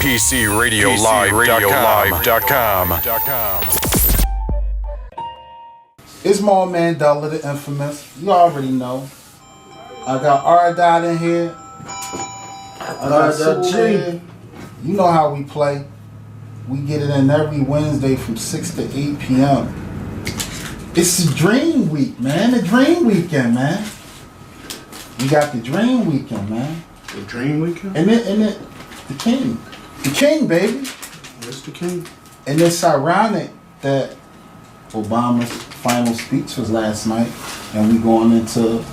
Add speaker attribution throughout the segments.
Speaker 1: PCRadioLive.com.
Speaker 2: It's my old man Della, the infamous. You already know. I got R Dot in here. I got Sue in here. You know how we play. We get it in every Wednesday from 6 to 8 p.m. It's the Dream Week, man. The Dream Weekend, man. We got the Dream Weekend, man.
Speaker 3: The Dream Weekend?
Speaker 2: And the King. The King, baby.
Speaker 3: What's the King?
Speaker 2: And it's ironic that Obama's final speech was last night, and we going into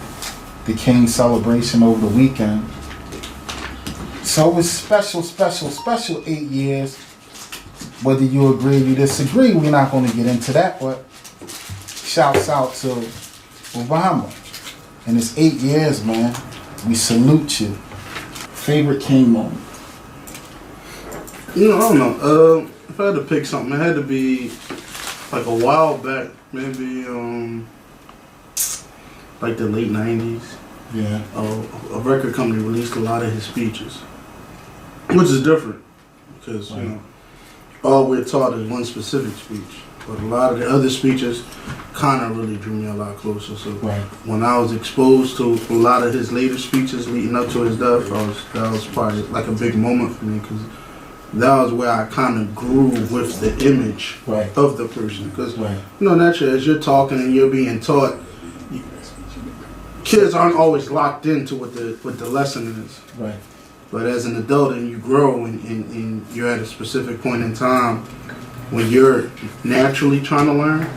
Speaker 2: the King celebration over the weekend. So it's special 8 years. Whether you agree or you disagree, we're not going to get into that, but shouts out to Obama. And it's 8 years, man. We salute you. Favorite King moment?
Speaker 3: You know, I don't know. If I had to pick something, it had to be like a while back, maybe like the late 90s.
Speaker 2: Yeah.
Speaker 3: A record company released a lot of his speeches, which is different because, you know, all we're taught is one specific speech. But a lot of the other speeches kind of really drew me a lot closer. So when I was exposed to a lot of his later speeches leading up to his death, that was probably like a big moment for me because that was where I kind of grew with the image of the person. Because, you know, naturally, as you're talking and you're being taught, kids aren't always locked into what the lesson is.
Speaker 2: Right.
Speaker 3: But as an adult and you grow and you're at a specific point in time when you're naturally trying to learn,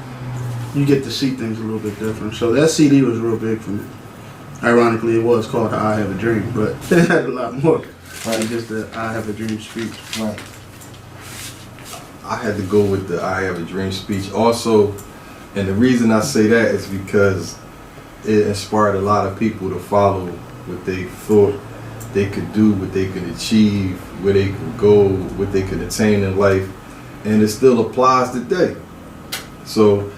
Speaker 3: you get to see things a little bit different. So that CD was real big for me. Ironically, it was called I Have a Dream, but it had a lot more than just the I Have a Dream speech.
Speaker 2: Right.
Speaker 4: I had to go with the I Have a Dream speech also, and the reason I say that is because it inspired a lot of people to follow what they thought they could do, what they could achieve, where they could go, what they could attain in life, and it still applies today. So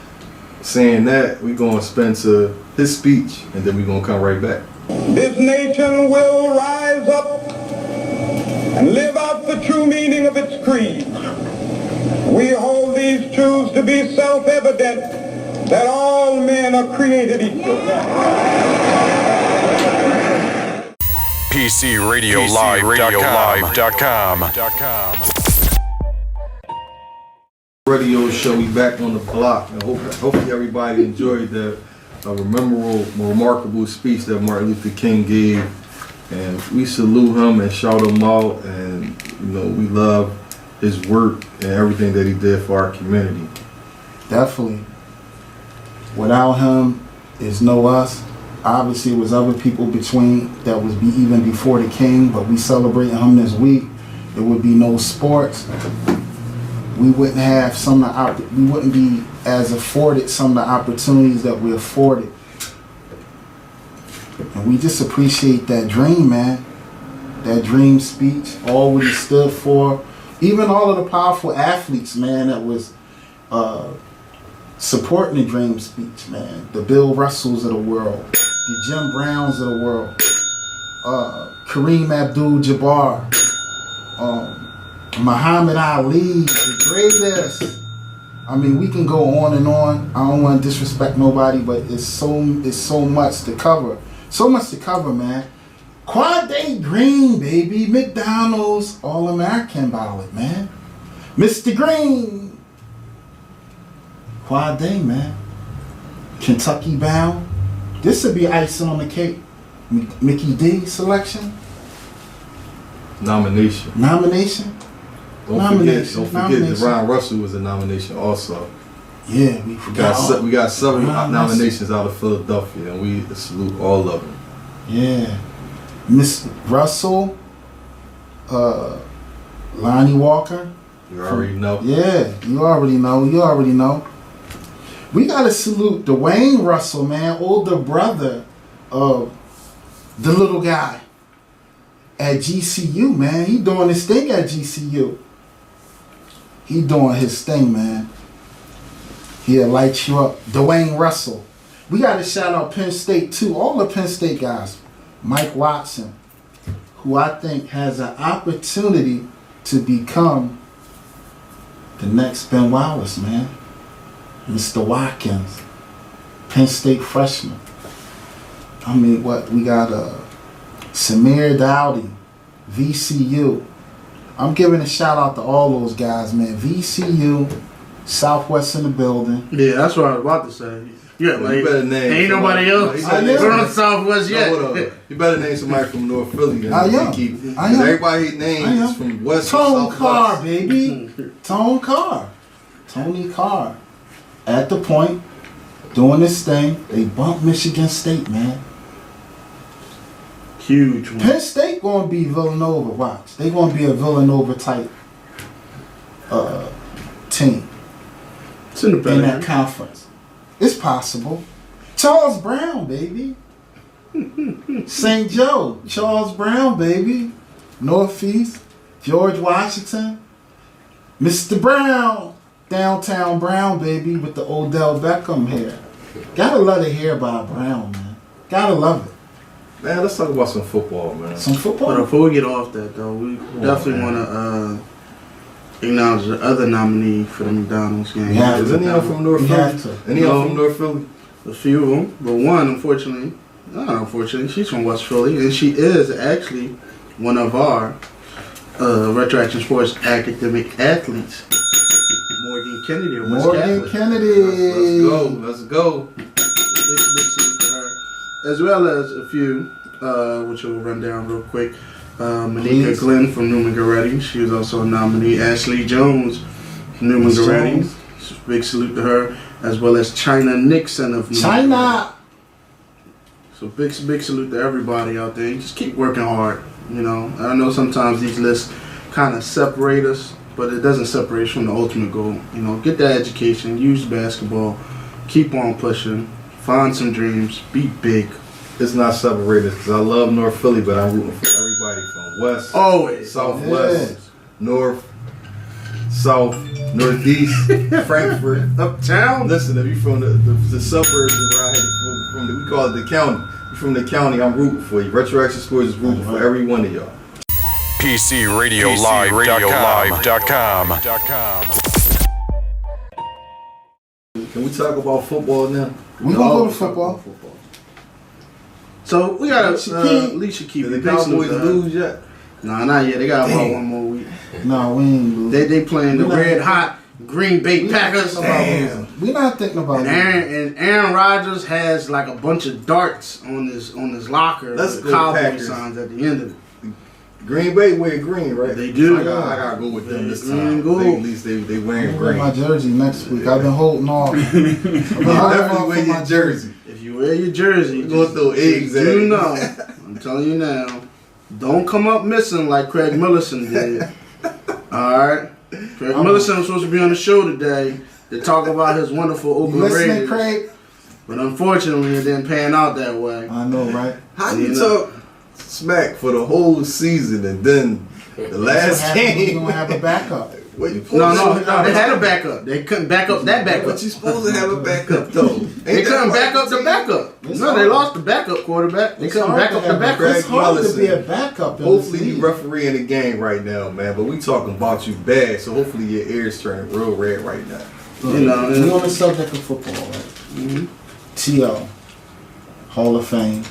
Speaker 4: saying that, we're going to spend to his speech and then we're going to come right back.
Speaker 5: This nation will rise up and live out the true meaning of its creed. We hold these truths to be self-evident, that all men are created equal.
Speaker 1: PCRadioLive.com.
Speaker 4: Radio show, we back on the block, and hopefully everybody enjoyed the remarkable speech that Martin Luther King gave, and we salute him and shout him out, and you know we love his work and everything that he did for our community.
Speaker 2: Definitely. Without him, there's no us. Obviously, it was other people between that was even before the King, but we celebrating him this week. There would be no sports. We wouldn't have we wouldn't be as afforded some of the opportunities that we're afforded. And we just appreciate that dream, man. That dream speech, all what he stood for. Even all of the powerful athletes, man, that was supporting the dream speech, man. The Bill Russells of the world, the Jim Browns of the world, Kareem Abdul-Jabbar, Muhammad Ali, the greatest. I mean, we can go on and on. I don't want to disrespect nobody, but it's so much to cover. So much to cover, man. Quad Day Green, baby. McDonald's All-American ballot, man. Mr. Green. Quad Day, man. Kentucky bound. This would be icing on the cake. Mickey D selection.
Speaker 4: Nomination.
Speaker 2: Don't forget
Speaker 4: Ron Russell was a nomination also.
Speaker 2: Yeah, we
Speaker 4: got 7 nominations out of Philadelphia, and we salute all of them.
Speaker 2: Yeah. Miss Russell, Lonnie Walker.
Speaker 4: You already know.
Speaker 2: Yeah, you already know. We gotta salute Dwayne Russell, man, older brother of the little guy at GCU, man. He doing his thing at GCU. He doing his thing, man. He'll light you up. Dwayne Russell. We gotta shout out Penn State too. All the Penn State guys. Mike Watson, who I think has an opportunity to become the next Ben Wallace, man. Mr. Watkins, Penn State freshman. I mean, what we got? Samir Dowdy, VCU. I'm giving a shout out to all those guys, man. VCU, Southwest in the building.
Speaker 3: Yeah, that's what I was about to say. Yeah,
Speaker 4: Well,
Speaker 3: like,
Speaker 4: you better name
Speaker 3: ain't
Speaker 4: somebody.
Speaker 3: nobody else.
Speaker 4: No, you better
Speaker 3: We're
Speaker 4: name
Speaker 3: on Southwest yet.
Speaker 4: No, hold on. You better name somebody from North Philly. Than
Speaker 2: I am.
Speaker 4: Keep,
Speaker 2: I am.
Speaker 4: everybody
Speaker 2: I
Speaker 4: names
Speaker 2: am.
Speaker 4: is from West.
Speaker 2: Tone
Speaker 4: Southwest.
Speaker 2: Carr, baby. Tone Carr. Tony Carr. At the point, doing this thing, they bumped Michigan State, man.
Speaker 3: Huge one.
Speaker 2: Penn State gonna be Villanova. Watch, they gonna be a Villanova type team
Speaker 3: It's in the
Speaker 2: in
Speaker 3: belly.
Speaker 2: that conference. It's possible. Charles Brown, baby. St. Joe, Charles Brown, baby. Northeast, George Washington, Mr. Brown, downtown Brown, baby, with the Odell Beckham hair. Gotta love the hair by Brown, man. Gotta love it.
Speaker 4: Man, let's talk about some football, man.
Speaker 2: Some
Speaker 3: But
Speaker 2: football.
Speaker 3: before we get off that, though, we definitely want to acknowledge the other nominee for the McDonald's game.
Speaker 2: Yeah.
Speaker 4: Is anyone from North
Speaker 2: We
Speaker 4: Philly?
Speaker 2: have to.
Speaker 4: Anyone from North Philly?
Speaker 3: A few of them, but one, unfortunately, not unfortunately, she's from West Philly, and she is actually one of our Retroaction Sports academic athletes. Morgan Kennedy of West
Speaker 2: Morgan
Speaker 3: Catholic.
Speaker 2: Kennedy.
Speaker 4: Let's go.
Speaker 3: Big salute to her. As well as a few, which we'll run down real quick. Monica
Speaker 2: Please.
Speaker 3: Glenn from Newman Goretti. She was also a nominee. Ashley Jones from Newman
Speaker 2: Miss
Speaker 3: Goretti.
Speaker 2: Jones.
Speaker 3: Big salute to her. As well as China Nixon of Newman Goretti.
Speaker 2: China.
Speaker 3: So big salute to everybody out there. You just keep working hard. You know, I know sometimes these lists kind of separate us, but it doesn't separate us from the ultimate goal. You know, get that education, use basketball, keep on pushing, find some dreams, be big.
Speaker 4: It's not separated because I love North Philly, but I'm rooting for everybody from West,
Speaker 3: Always.
Speaker 4: Southwest, North, South, Northeast, Frankfurt.
Speaker 3: Uptown.
Speaker 4: Listen, if you're from the suburbs around here, we call it the county. You're from the county, I'm rooting for you. Retroaction Sports is rooting for every one of y'all.
Speaker 1: PCRadioLive.com.
Speaker 4: Can we talk about football now?
Speaker 2: We gonna go to football.
Speaker 3: So we got
Speaker 2: Shaquille.
Speaker 3: Alicia Keep.
Speaker 4: Did the Cowboys lose yet?
Speaker 3: Nah, not yet. They got about one more week.
Speaker 2: No, we ain't losing.
Speaker 3: They playing the
Speaker 2: We're not-
Speaker 3: red hot Green Bay Packers.
Speaker 2: Damn. We're not thinking about
Speaker 3: And
Speaker 2: it.
Speaker 3: Aaron Rodgers has like a bunch of darts on his locker.
Speaker 4: Let's
Speaker 3: with
Speaker 4: go
Speaker 3: Cowboy
Speaker 4: Packers.
Speaker 3: signs at the end of it.
Speaker 4: Green Bay wear green, right?
Speaker 3: They do.
Speaker 4: I gotta go with them this
Speaker 3: Green
Speaker 4: time.
Speaker 3: and gold.
Speaker 4: At least they wearing
Speaker 2: Wear my
Speaker 4: green.
Speaker 2: jersey next week. I've been holding off. I've been holding
Speaker 4: Definitely
Speaker 2: off
Speaker 4: wear
Speaker 2: for
Speaker 4: your
Speaker 2: my
Speaker 4: jersey.
Speaker 3: If you wear your jersey,
Speaker 4: You gonna throw eggs at
Speaker 3: you
Speaker 4: it.
Speaker 3: know. I'm telling you now. Don't come up missing like Craig Millison did. Alright? Craig Millison was supposed to be on the show today to talk about his wonderful
Speaker 2: You
Speaker 3: Oakland
Speaker 2: listening,
Speaker 3: Raiders.
Speaker 2: Craig?
Speaker 3: But unfortunately, it didn't pan out that way.
Speaker 2: I know, right?
Speaker 4: How
Speaker 3: You
Speaker 4: you
Speaker 3: know.
Speaker 4: talk smack for the whole season and then the last
Speaker 2: We're
Speaker 4: game?
Speaker 2: gonna have a backup.
Speaker 4: What you
Speaker 3: No, they had a backup. They couldn't back up that backup.
Speaker 4: But you supposed to have a backup though.
Speaker 3: They couldn't back up the backup. No, they lost the backup quarterback. They
Speaker 2: It's
Speaker 3: couldn't
Speaker 2: hard
Speaker 3: back
Speaker 2: to
Speaker 3: up the
Speaker 2: have a-
Speaker 3: backup.
Speaker 2: It's hard to
Speaker 4: Mellison.
Speaker 2: be a backup. In
Speaker 4: Hopefully
Speaker 2: this
Speaker 4: you
Speaker 2: league.
Speaker 4: refereeing the game right now, man. But we talking about you bad, so hopefully your ears turn real red right now.
Speaker 3: You know,
Speaker 2: we on the subject of football, right?
Speaker 3: Mhm.
Speaker 2: T.O. Hall of Fame.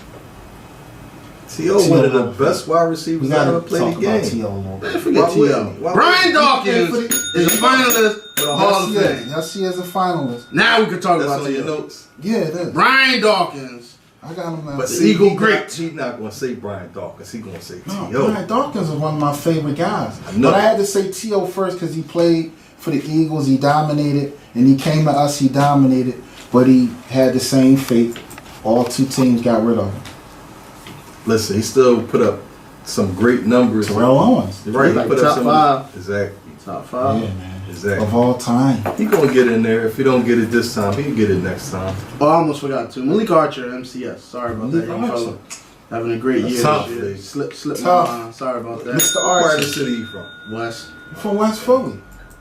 Speaker 4: T.O. one of the best wide
Speaker 2: We
Speaker 4: receivers that ever
Speaker 2: gotta
Speaker 4: played
Speaker 2: talk
Speaker 4: the
Speaker 2: about
Speaker 4: game.
Speaker 2: T.O. a little bit.
Speaker 3: Man, forget
Speaker 4: Why
Speaker 3: T.O.
Speaker 4: wouldn't- why
Speaker 3: Brian
Speaker 4: wouldn't-
Speaker 3: Dawkins is a finalist for the Hall of
Speaker 2: Yes,
Speaker 3: Fame.
Speaker 2: yes, she is a finalist.
Speaker 3: Now we can talk
Speaker 4: That's
Speaker 3: about
Speaker 4: on your
Speaker 3: T.O.
Speaker 4: notes.
Speaker 2: Yeah, it is.
Speaker 3: Brian Dawkins.
Speaker 2: I got him now.
Speaker 4: But
Speaker 3: The
Speaker 4: see,
Speaker 3: Eagle
Speaker 4: he
Speaker 3: great.
Speaker 4: not- He not gonna say Brian Dawkins. He gonna say
Speaker 2: No,
Speaker 4: T.O.
Speaker 2: Brian Dawkins is one of my favorite guys.
Speaker 4: I know.
Speaker 2: But I had to say T.O. first because he played for the Eagles. He dominated, and he came to us. He dominated, but he had the same fate. All two teams got rid of him.
Speaker 4: Listen, he still put up some great numbers.
Speaker 2: Terrell Owens,
Speaker 4: Right, he
Speaker 3: Like
Speaker 4: put up
Speaker 3: top
Speaker 4: some
Speaker 3: five.
Speaker 4: Exactly.
Speaker 3: Top
Speaker 2: yeah,
Speaker 3: five.
Speaker 2: man,
Speaker 4: Exactly.
Speaker 2: of all time.
Speaker 4: He gonna get in there. If he don't get it this time, he can get it next time.
Speaker 3: Oh, I almost forgot to. Malik Archer, MCS. Sorry about
Speaker 2: Malik
Speaker 3: that, young
Speaker 2: Archer.
Speaker 3: fella. Having a great
Speaker 4: That's
Speaker 3: year
Speaker 4: tough,
Speaker 3: this year.
Speaker 4: dude.
Speaker 3: Slip my
Speaker 2: Tough.
Speaker 3: mind. Sorry about that.
Speaker 2: Mr.
Speaker 4: What part of the
Speaker 2: Archer
Speaker 4: city you from?
Speaker 3: West.
Speaker 2: from West Philly.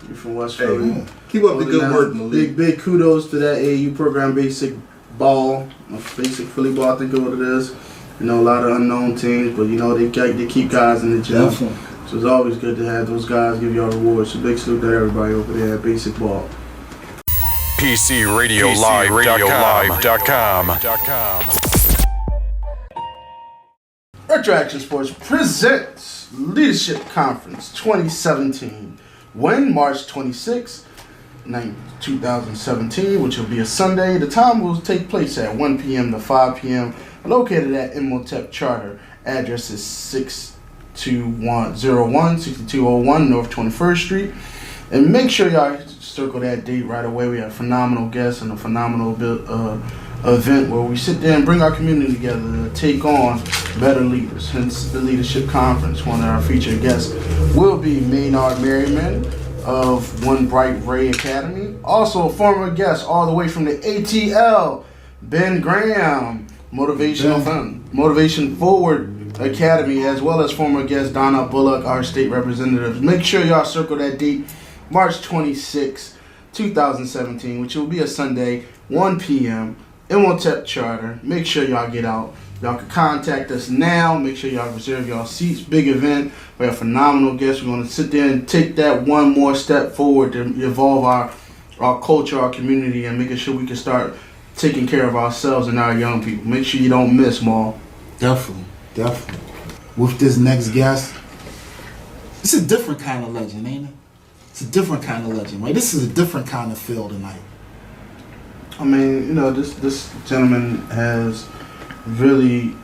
Speaker 3: You from West
Speaker 4: Hey,
Speaker 3: Philly.
Speaker 2: Yeah.
Speaker 4: keep up the
Speaker 3: Holding
Speaker 4: good
Speaker 3: down.
Speaker 4: work, Malik.
Speaker 3: Big kudos to that AAU program, Basic Ball, Basic Philly Ball, I think is what it is. You know, a lot of unknown teams, but you know they keep guys in the gym.
Speaker 2: Definitely.
Speaker 3: So it's always good to have those guys give y'all rewards. So big salute to everybody over there at Basic Ball.
Speaker 1: PCRadioLive.com.
Speaker 3: Retroaction Sports presents Leadership Conference 2017. When? March 26, 2017, which will be a Sunday. The time will take place at 1 p.m. to 5 p.m. Located at Imhotep Charter. Address is 6201 North 21st Street. And make sure y'all circle that date right away. We have phenomenal guests and a phenomenal event where we sit there and bring our community together to take on better leaders. Hence the Leadership Conference. One of our featured guests will be Maynard Merriman of One Bright Ray Academy. Also a former guest all the way from the ATL, Ben Graham, Motivation Forward Academy, as well as former guest Donna Bullock, our state representative. Make sure y'all circle that date, March 26, 2017, which will be a Sunday, 1 p.m. Imhotep Charter. Make sure y'all get out. Y'all can contact us now. Make sure y'all reserve y'all seats. Big event. We have phenomenal guests. We're going to sit there and take that one more step forward to evolve our culture, our community, and making sure we can start taking care of ourselves and our young people. Make sure you don't miss, Maul.
Speaker 2: Definitely. With this next guest, it's a different kind of legend, ain't it? It's a different kind of legend, right? This is a different kind of feel tonight.
Speaker 3: I mean, this gentleman has really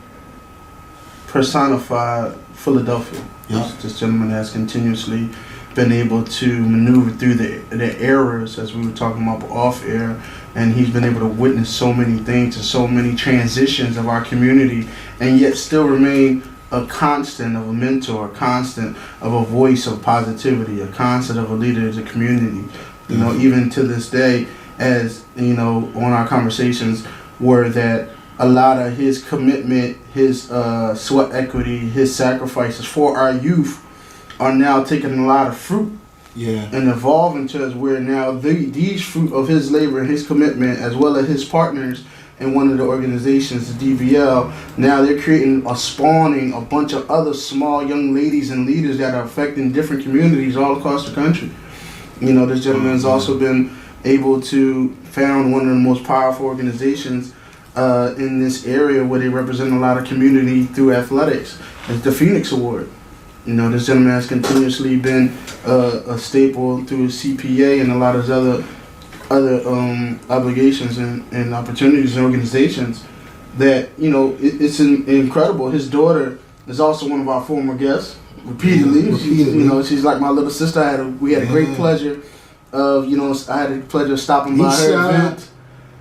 Speaker 3: personified Philadelphia.
Speaker 2: Yeah.
Speaker 3: This gentleman has continuously been able to maneuver through the errors, as we were talking about off air, and he's been able to witness so many things and so many transitions of our community, and yet still remain a constant of a mentor, a constant of a voice of positivity, a constant of a leader of the community. You know, even to this day, as you know, on our conversations were that a lot of his commitment, his sweat equity, his sacrifices for our youth are now taking a lot of fruit.
Speaker 2: Yeah. And
Speaker 3: evolving to us where now these fruit of his labor and his commitment, as well as his partners in one of the organizations, the DBL, now they're creating spawning a bunch of other small young ladies and leaders that are affecting different communities all across the country. You know, this gentleman has also been able to found one of the most powerful organizations in this area where they represent a lot of community through athletics. It's the Phoenix Award. You know, this gentleman has continuously been a staple through his CPA and a lot of his other obligations and opportunities and organizations that, you know, it's incredible. His daughter is also one of our former guests, repeatedly. She's like my little sister. We had a great pleasure of, I had the pleasure of stopping by her event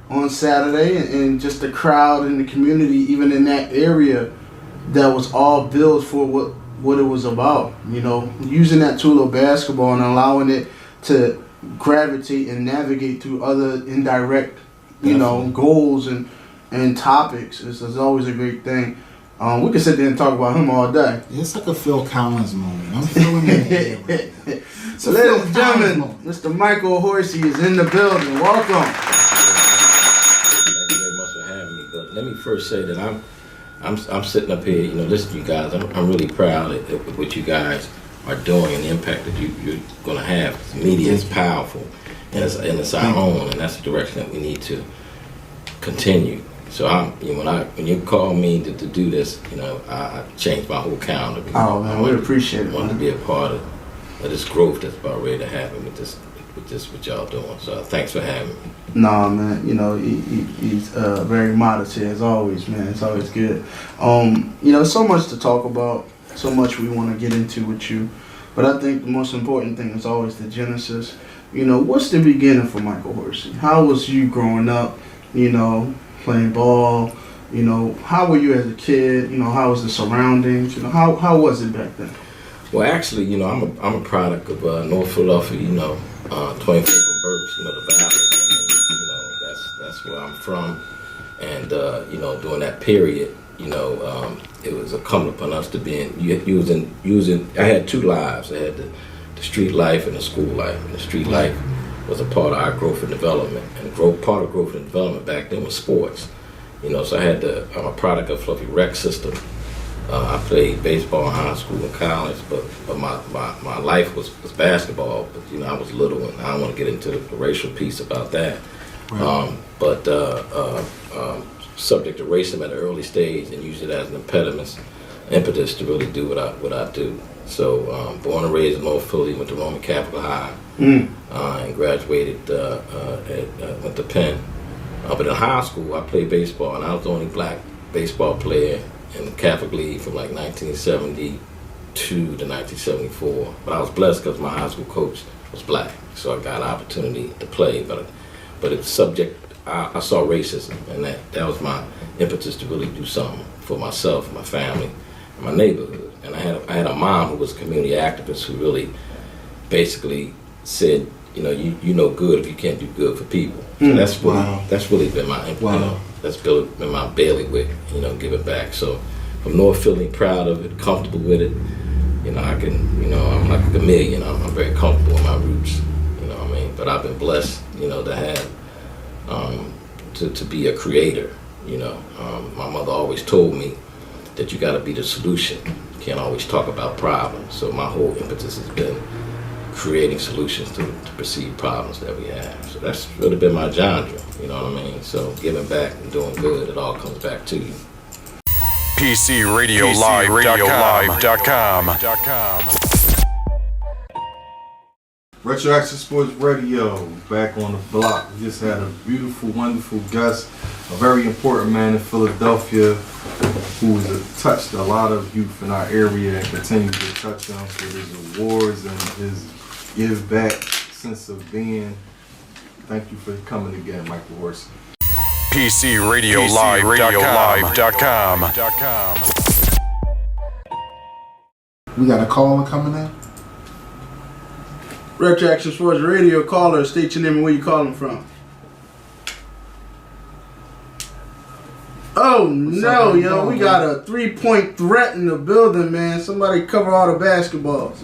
Speaker 3: on Saturday, and just the crowd and the community, even in that area, that was all built for what it was about. You know, using that tool of basketball and allowing it to gravitate and navigate through other indirect, goals and topics is always a great thing. We could sit there and talk about him all day.
Speaker 2: It's like a Phil Collins moment. I'm feeling it.
Speaker 3: So, ladies and gentlemen, Mr. Michael Horsey is in the building. Welcome.
Speaker 6: Thank you very much for having me. But let me first say that I'm sitting up here, listening to you guys. I'm really proud of what you guys are doing and the impact that you're going to have. The media is powerful, and it's our own, and that's the direction that we need to continue. So when you call me to do this, I changed my whole calendar.
Speaker 3: Oh man, we appreciate it.
Speaker 6: I wanted to be a part of this growth that's about ready to happen with what y'all doing. So thanks for having me.
Speaker 3: Nah, man, he's very modest here as always, man. It's always good. So much to talk about, so much we want to get into with you. But I think the most important thing is always the genesis. What's the beginning for Michael Horsey? How was you growing up, playing ball? How were you as a kid? How was the surroundings? How was it back then?
Speaker 6: Well, actually, I'm a product of North Philadelphia, 24th from Burks, the Valley. That's where I'm from. And, during that period, it was incumbent upon us to be using. I had two lives. I had the street life and the school life. And the street life was a part of our growth and development. And part of growth and development back then was sports. So I'm a product of Fluffy Rec system. I played baseball in high school and college, but my life was basketball. But you know, I was little, and I don't want to get into the racial piece about that.
Speaker 2: Right.
Speaker 6: Subject to racism at an early stage and use it as an impetus to really do what I do. So born and raised in North Philly, went to Roman Catholic High, and graduated went to Penn. But in high school, I played baseball, and I was the only black baseball player in the Catholic League from like 1972 to 1974. But I was blessed because my high school coach was black, so I got an opportunity to play. But it's subject. I saw racism, and that was my impetus to really do something for myself, my family, and my neighborhood. And I had a mom who was a community activist who really basically said, you know, you know good if you can't do good for people. So that's really been my you know, that's been my bailiwick, you know, giving back. So from North Philly, proud of it, comfortable with it. You know, I can, you know, I'm like a chameleon. I'm very comfortable in my roots. You know what I mean? But I've been blessed, you know, to have to be a creator. You know, my mother always told me that you got to be the solution. You can't always talk about problems. So my whole impetus has been creating solutions to perceived problems that we have. So that's really been my genre, you know what I mean? So giving back and doing good, it all comes back to you.
Speaker 1: PCRadioLive.com.
Speaker 4: Retroaction Sports Radio, back on the block. We just had a beautiful, wonderful guest, a very important man in Philadelphia who has touched a lot of youth in our area and continues to touch them with his awards and his give back sense of being. Thank you for coming again, Michael Horse.
Speaker 1: PCRadioLive.com.
Speaker 2: We got a caller coming in.
Speaker 3: Retroaction Sports Radio caller, state your name and where you calling from. Oh no, yo, we got a 3-point threat in the building, man. Somebody cover all the basketballs.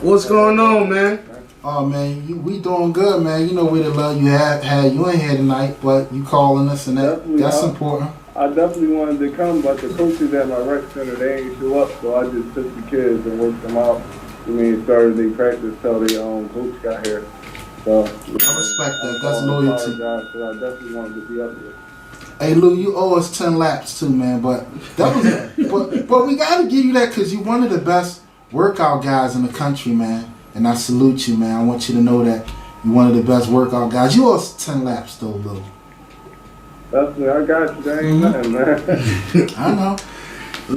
Speaker 3: What's going on, man?
Speaker 2: Oh man, we doing good, man. You know we the love you had you in here tonight, but you calling us and that's important.
Speaker 7: I definitely wanted to come, but the coaches at my rec center, they ain't show up, so I just took the kids and worked them out. I mean, started their practice till their coach got here. So
Speaker 2: I respect that. That's loyalty.
Speaker 7: So I definitely wanted to be up here.
Speaker 2: Hey Lou, you owe us 10 laps too, man. But that was, but we gotta give you that because you're one of the best workout guys in the country, man. And I salute you, man. I want you to know that you're one of the best workout guys. You owe us 10 laps though, Lou.
Speaker 7: Definitely, I got you. That ain't nothing, man.
Speaker 2: I know.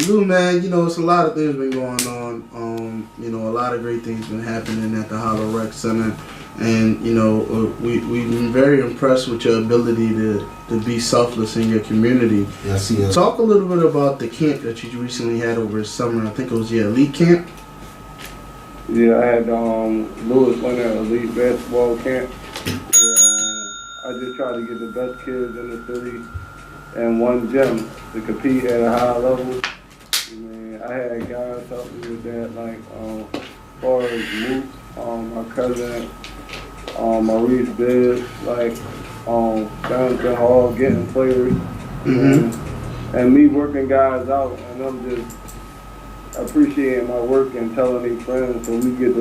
Speaker 3: Lou, man, you know, it's a lot of things been going on. You know, a lot of great things been happening at the Hollow Rec Center. And, you know, we've been very impressed with your ability to be selfless in your community.
Speaker 2: Yes, he is.
Speaker 3: Talk a little bit about the camp that you recently had over the summer. I think it was your elite camp.
Speaker 7: Yeah, I had Lewis Winter Elite Basketball Camp. Where, I just tried to get the best kids in the city in one gym to compete at a high level. I mean, I had guys help me with that, like as far as Luke, my cousin, Maurice Bibbs, like Jonathan Hall, getting players, and me working guys out, and I'm just appreciating my work and telling these friends so we get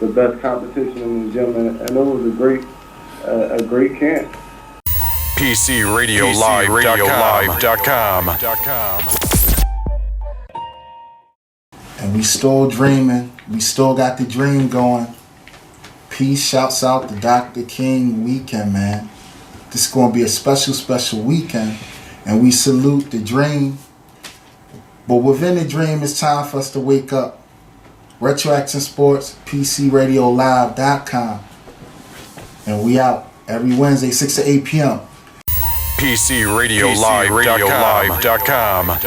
Speaker 7: the best competition in the gym, and it was a great camp.
Speaker 1: PCRadioLive.com.
Speaker 2: And we still dreaming. We still got the dream going. Peace, shouts out to Dr. King weekend, man. This is going to be a special weekend. And we salute the dream. But within the dream, it's time for us to wake up. Retroaction Sports, PCRadioLive.com. And we out every Wednesday, 6 to 8 p.m.
Speaker 1: PCRadioLive.com.